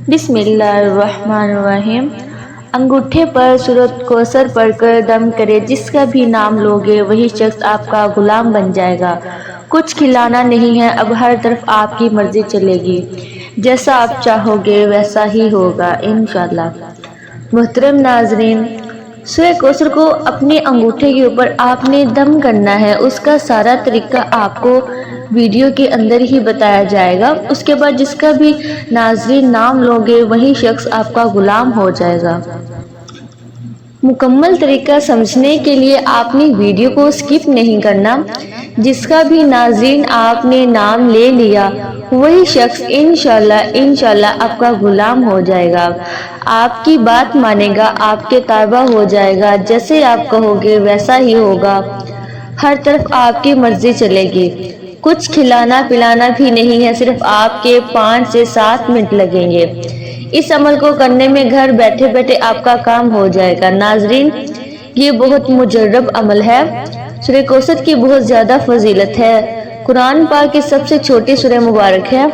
بسم اللہ الرحمن الرحیم۔ انگوٹھے پر سورۃ کوثر پڑھ کر دم کرے، جس کا بھی نام لوگے وہی شخص آپ کا غلام بن جائے گا۔ کچھ کھلانا نہیں ہے، اب ہر طرف آپ کی مرضی چلے گی، جیسا آپ چاہو گے ویسا ہی ہوگا انشاءاللہ۔ محترم ناظرین، سورۃ کوثر کو اپنے انگوٹھے کے اوپر آپ نے دم کرنا ہے۔ اس کا سارا طریقہ آپ کو ویڈیو کے اندر ہی بتایا جائے گا۔ اس کے بعد جس کا بھی ناظرین نام لوگے وہی شخص آپ کا غلام ہو جائے گا۔ مکمل طریقہ سمجھنے کے لیے آپ نے ویڈیو کو سکپ نہیں کرنا۔ جس کا بھی ناظرین آپ نے نام لے لیا وہی شخص انشاءاللہ آپ کا غلام ہو جائے گا، آپ کی بات مانے گا، آپ کے تابع ہو جائے گا، جیسے آپ کہو گے ویسا ہی ہوگا، ہر طرف آپ کی مرضی چلے گی۔ کچھ کھلانا پلانا بھی نہیں ہے، صرف آپ کے 5 سے 7 منٹ لگیں گے۔ اس عمل کو کرنے میں گھر بیٹھے بیٹھے آپ کا کام ہو جائے گا۔ ناظرین، یہ بہت مجرب عمل ہے۔ سورۃ کوثر کی بہت زیادہ فضیلت ہے، قرآن پاک کی سب سے چھوٹی سورہ مبارک ہے۔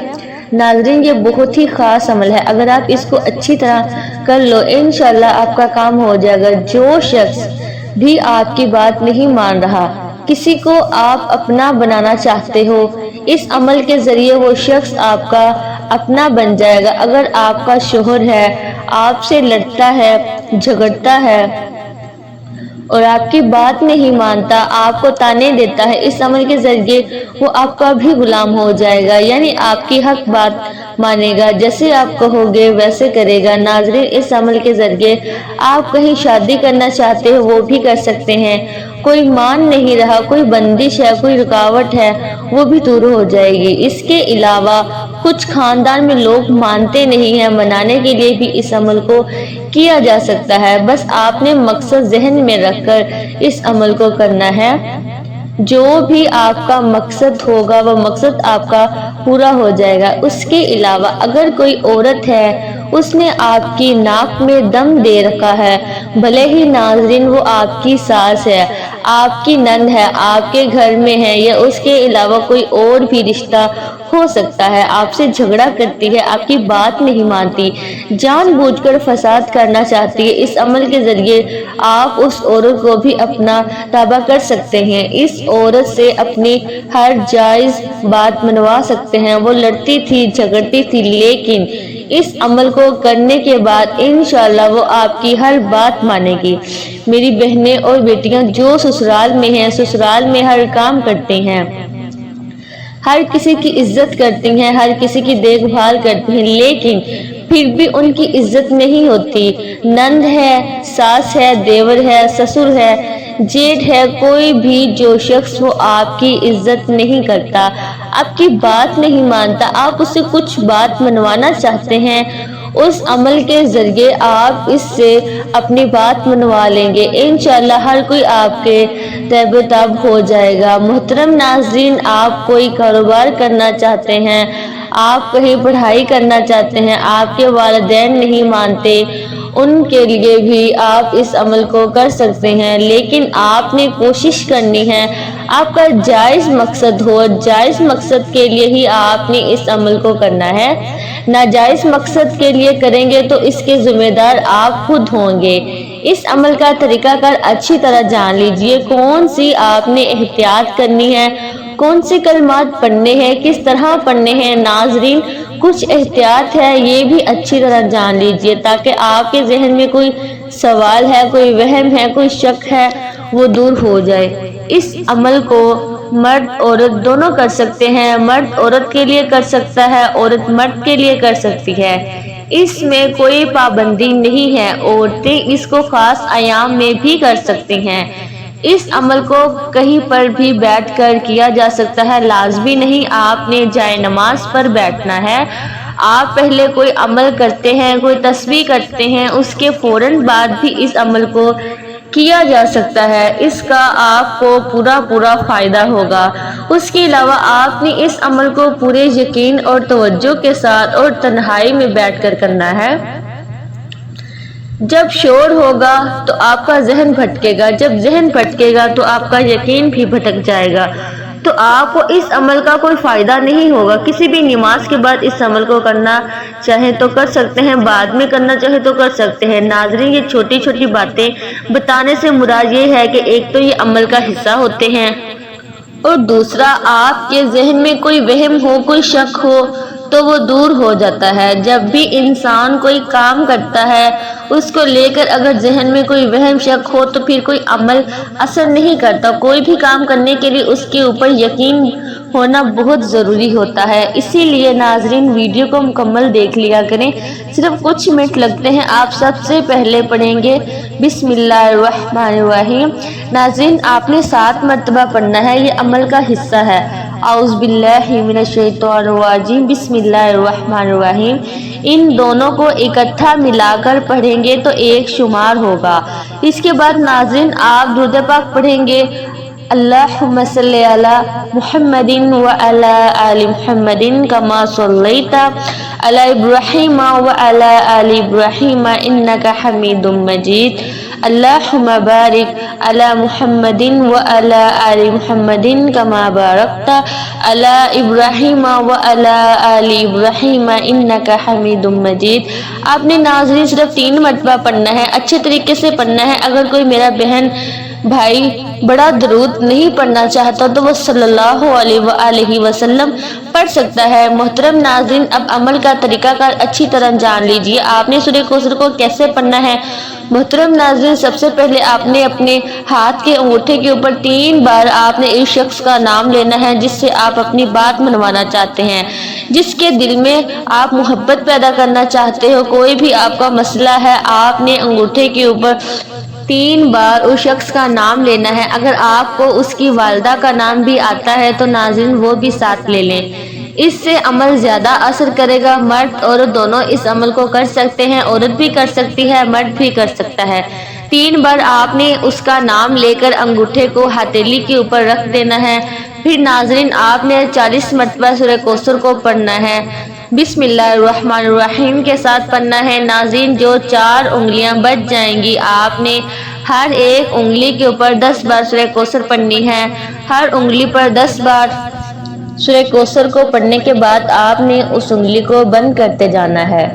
ناظرین، یہ بہت ہی خاص عمل ہے، اگر آپ اس کو اچھی طرح کر لو انشاءاللہ آپ کا کام ہو جائے گا۔ جو شخص بھی آپ کی بات نہیں مان رہا، کسی کو آپ اپنا بنانا چاہتے ہو، اس عمل کے ذریعے وہ شخص آپ کا اپنا بن جائے گا۔ اگر آپ کا شوہر ہے، آپ سے لڑتا ہے، جھگڑتا ہے اور آپ کی بات نہیں مانتا، آپ کو طعنے دیتا ہے، اس عمل کے ذریعے وہ آپ کا بھی غلام ہو جائے گا، یعنی آپ کی حق بات مانے گا، جیسے آپ کہو گے ویسے کرے گا۔ ناظرین، اس عمل کے ذریعے آپ کہیں شادی کرنا چاہتے ہو وہ بھی کر سکتے ہیں، کوئی مان نہیں رہا، کوئی بندش ہے، کوئی رکاوٹ ہے، وہ بھی دور ہو جائے گی۔ اس کے علاوہ کچھ خاندان میں لوگ مانتے نہیں ہیں، منانے کے لیے بھی اس عمل کو کیا جا سکتا ہے، بس آپ نے مقصد ذہن میں رکھ کر اس عمل کو کرنا ہے۔ جو بھی آپ کا مقصد ہوگا وہ مقصد آپ کا پورا ہو جائے گا۔ اس کے علاوہ اگر کوئی عورت ہے، اس نے آپ کی ناک میں دم دے رکھا ہے، بھلے ہی ناظرین وہ آپ کی ساس ہے، آپ کی نند ہے، آپ کے گھر میں ہے، یا اس کے علاوہ کوئی اور بھی رشتہ ہو سکتا ہے، آپ سے جھگڑا کرتی ہے، آپ کی بات نہیں مانتی، جان بوجھ کر فساد کرنا چاہتی ہے، اس عمل کے ذریعے آپ اس عورت کو بھی اپنا تابع کر سکتے ہیں، اس عورت سے اپنی ہر جائز بات منوا سکتے ہیں۔ وہ لڑتی تھی، جھگڑتی تھی، لیکن اس عمل کو کرنے کے بعد انشاءاللہ وہ آپ کی ہر بات مانے گی۔ میری بہنیں اور بیٹیاں جو سسرال میں ہیں، سسرال میں ہر کام کرتی ہیں، ہر کسی کی عزت کرتی ہیں، ہر کسی کی دیکھ بھال کرتی ہیں، لیکن پھر بھی ان کی عزت نہیں ہوتی۔ نند ہے، ساس ہے، دیور ہے، سسر ہے، جیٹھ ہے، کوئی بھی جو شخص وہ آپ کی عزت نہیں کرتا، آپ کی بات نہیں مانتا، آپ اس سے کچھ بات منوانا چاہتے ہیں، اس عمل کے ذریعے آپ اس سے اپنی بات منوا لیں گے، انشاءاللہ ہر کوئی آپ کے تاب و تاب ہو جائے گا۔ محترم ناظرین، آپ کوئی کاروبار کرنا چاہتے ہیں، آپ کہیں پڑھائی کرنا چاہتے ہیں، آپ کے والدین نہیں مانتے، ان کے لیے بھی آپ اس عمل کو کر سکتے ہیں، لیکن آپ نے کوشش کرنی ہے، آپ کا جائز مقصد ہو، جائز مقصد کے لیے ہی آپ نے اس عمل کو کرنا ہے۔ ناجائز مقصد کے لیے کریں گے تو اس کے ذمہ دار آپ خود ہوں گے۔ اس عمل کا طریقہ کار اچھی طرح جان لیجئے، کون سی آپ نے احتیاط کرنی ہے، کون سے کلمات پڑھنے ہیں، کس طرح پڑھنے ہیں۔ ناظرین، کچھ احتیاط ہے، یہ بھی اچھی طرح جان لیجئے، تاکہ آپ کے ذہن میں کوئی سوال ہے، کوئی وہم ہے، کوئی شک ہے، وہ دور ہو جائے۔ اس عمل کو مرد عورت دونوں کر سکتے ہیں، مرد عورت کے لیے کر سکتا ہے، عورت مرد کے لیے کر سکتی ہے، اس میں کوئی پابندی نہیں ہے، عورتیں اس کو خاص ایام میں بھی کر سکتی ہیں۔ اس عمل کو کہیں پر بھی بیٹھ کر کیا جا سکتا ہے، لازمی نہیں آپ نے جائے نماز پر بیٹھنا ہے۔ آپ پہلے کوئی عمل کرتے ہیں، کوئی تسبیح کرتے ہیں، اس کے فوراً بعد بھی اس عمل کو کیا جا سکتا ہے، اس کا آپ کو پورا فائدہ ہوگا۔ اس کے علاوہ آپ نے اس عمل کو پورے یقین اور توجہ کے ساتھ اور تنہائی میں بیٹھ کر کرنا ہے۔ جب شور ہوگا تو آپ کا ذہن بھٹکے گا، جب ذہن بھٹکے گا تو آپ کا یقین بھی بھٹک جائے گا، تو آپ کو اس عمل کا کوئی فائدہ نہیں ہوگا۔ کسی بھی نماز کے بعد اس عمل کو کرنا چاہے تو کر سکتے ہیں، بعد میں کرنا چاہے تو کر سکتے ہیں۔ ناظرین، یہ چھوٹی چھوٹی باتیں بتانے سے مراد یہ ہے کہ ایک تو یہ عمل کا حصہ ہوتے ہیں، اور دوسرا آپ کے ذہن میں کوئی وہم ہو، کوئی شک ہو تو وہ دور ہو جاتا ہے۔ جب بھی انسان کوئی کام کرتا ہے اس کو لے کر اگر ذہن میں کوئی وہم شک ہو تو پھر کوئی عمل اثر نہیں کرتا۔ کوئی بھی کام کرنے کے لیے اس کے اوپر یقین ہونا بہت ضروری ہوتا ہے۔ اسی لیے ناظرین، ویڈیو کو مکمل دیکھ لیا کریں، صرف کچھ منٹ لگتے ہیں۔ آپ سب سے پہلے پڑھیں گے بسم اللہ الرحمن الرحیم۔ ناظرین، آپ نے 7 مرتبہ پڑھنا ہے، یہ عمل کا حصہ ہے۔ اعوذ باللہ من الشیطان الرجیم، بسم اللہ الرحمن الرحیم۔ ان دونوں کو اکٹھا ملا کر پڑھیں گے تو ایک شمار ہوگا۔ اس کے بعد ناظرین، آپ درود پاک پڑھیں گے، اللہم صلی علی محمد وعلی آل محمد کما صلیت علی ابراہیم وعلی آل ابراہیم انک حمید مجید، اللہم بارک علی محمد وعلی آل محمد کما بارکت علی ابراہیم وعلی آل ابراہیم انک حمید مجید۔ آپ نے ناظرین صرف 3 مرتبہ پڑھنا ہے، اچھے طریقے سے پڑھنا ہے۔ اگر کوئی میرا بہن بھائی بڑا درود نہیں پڑھنا چاہتا تو وہ صلی اللہ علیہ وآلہ وسلم پڑھ سکتا ہے۔ محترم ناظرین، اب عمل کا طریقہ کار اچھی طرح جان لیجیے۔ آپ نے سورہ کوثر کو کیسے پڑھنا ہے؟ محترم ناظرین، سب سے پہلے آپ نے اپنے ہاتھ کے انگوٹھے کے اوپر 3 بار آپ نے اس شخص کا نام لینا ہے جس سے آپ اپنی بات منوانا چاہتے ہیں، جس کے دل میں آپ محبت پیدا کرنا چاہتے ہو، کوئی بھی آپ کا مسئلہ ہے، آپ نے انگوٹھے کے اوپر 3 بار اس شخص کا نام لینا ہے۔ اگر آپ کو اس کی والدہ کا نام بھی آتا ہے تو ناظرین وہ بھی ساتھ لے لیں، اس سے عمل زیادہ اثر کرے گا۔ مرد عورت دونوں اس عمل کو کر سکتے ہیں، عورت بھی کر سکتی ہے، مرد بھی کر سکتا ہے۔ 3 بار آپ نے اس کا نام لے کر انگوٹھے کو ہتھیلی کے اوپر رکھ دینا ہے۔ پھر ناظرین، آپ نے 40 مرتبہ سورہ کوثر کو پڑھنا ہے، بسم اللہ الرحمن الرحیم کے ساتھ پڑھنا ہے۔ ناظرین، جو 4 انگلیاں بچ جائیں گی، آپ نے ہر ایک انگلی کے اوپر 10 بار سورہ کوثر پڑھنی ہے۔ ہر انگلی پر 10 بار سورہ کوثر کو پڑھنے کے بعد آپ نے اس انگلی کو بند کرتے جانا ہے۔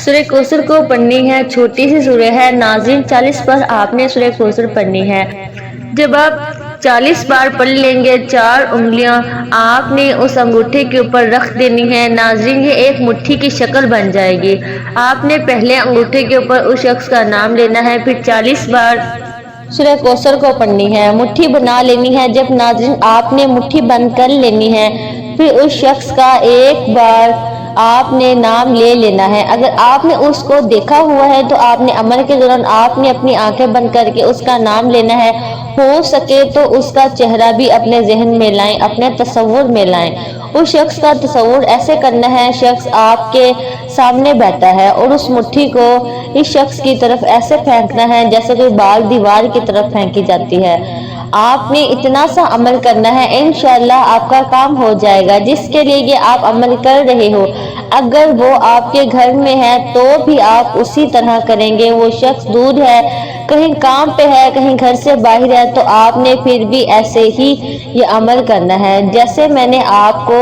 سورہ کوثر کو پڑھنی ہے، چھوٹی سی سورہ ہے۔ ناظرین، 40 بار آپ نے سورہ کوثر پڑھنی ہے۔ جب آپ 40 بار پڑھ لیں گے، 4 انگلیاں آپ نے اس انگوٹھے کے اوپر رکھ دینی ہے۔ ناظرین، یہ ایک مٹھی کی شکل بن جائے گی۔ آپ نے پہلے انگوٹھے کے اوپر اس شخص کا نام لینا ہے، پھر 40 بار سورہ کوثر کو پڑھنی ہے، مٹھی بنا لینی ہے۔ جب ناظرین آپ نے مٹھی بند کر لینی ہے، پھر اس شخص کا ایک بار آپ نے نام لے لینا ہے۔ اگر آپ نے اس کو دیکھا ہوا ہے تو آپ نے عمل کے دوران آپ نے اپنی آنکھیں بند کر کے اس کا نام لینا ہے۔ ہو سکے تو اس کا چہرہ بھی اپنے ذہن میں لائیں، اپنے تصور میں لائیں۔ اس شخص کا تصور ایسے کرنا ہے، شخص آپ کے سامنے بیٹھا ہے اور اس مٹھی کو اس شخص کی طرف ایسے پھینکنا ہے جیسے کوئی بال دیوار کی طرف پھینکی جاتی ہے۔ آپ نے اتنا سا عمل کرنا ہے، انشاءاللہ آپ کا کام ہو جائے گا۔ جس کے لیے یہ آپ عمل کر رہے ہو، اگر وہ آپ کے گھر میں ہے تو بھی آپ اسی طرح کریں گے۔ وہ شخص دور ہے، کہیں کام پہ ہے، کہیں گھر سے باہر ہے، تو آپ نے پھر بھی ایسے ہی یہ عمل کرنا ہے جیسے میں نے آپ کو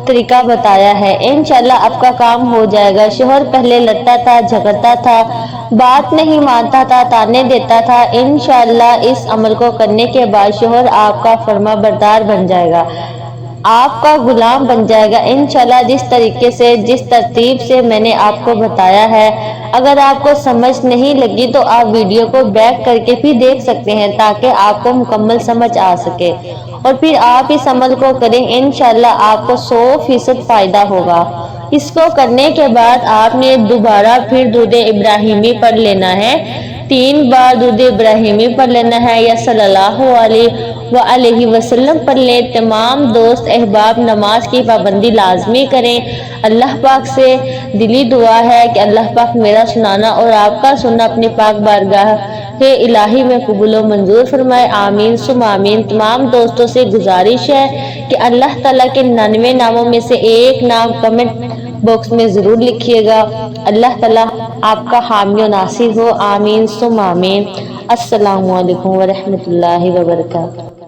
طریقہ بتایا ہے۔ انشاءاللہ آپ کا کام ہو جائے گا۔ شوہر پہلے لڑتا تھا، جھگڑتا تھا، بات نہیں مانتا تھا، تانے دیتا تھا، انشاءاللہ اس عمل کو کرنے کے بعد شوہر آپ کا فرما بردار بن جائے گا، آپ کا غلام بن جائے گا انشاءاللہ، جس طریقے سے، جس ترتیب سے میں نے آپ کو بتایا ہے۔ اگر آپ کو سمجھ نہیں لگی تو آپ ویڈیو کو بیک کر کے بھی دیکھ سکتے ہیں تاکہ آپ کو مکمل سمجھ آ سکے، اور پھر آپ اس عمل کو کریں، انشاءاللہ آپ کو 100% فائدہ ہوگا۔ اس کو کرنے کے بعد آپ نے دوبارہ پھر درود ابراہیمی پڑھ لینا ہے، 3 بار درود ابراہیمی پڑھ لینا ہے، یا صلی اللہ علیہ وآلہ وسلم پڑھ لیں۔ تمام دوست احباب نماز کی پابندی لازمی کریں۔ اللہ پاک سے دلی دعا ہے کہ اللہ پاک میرا سنانا اور آپ کا سننا اپنی پاک بارگاہ الہی میں قبول و منظور فرمائے، آمین ثم آمین۔ تمام دوستوں سے گزارش ہے کہ اللہ تعالیٰ کے 99 ناموں میں سے ایک نام کمنٹ باکس میں ضرور لکھیے گا۔ اللہ تعالیٰ آپ کا حامی و ناصر ہو، آمین ثم آمین۔ السلام علیکم ورحمۃ اللہ وبرکاتہ۔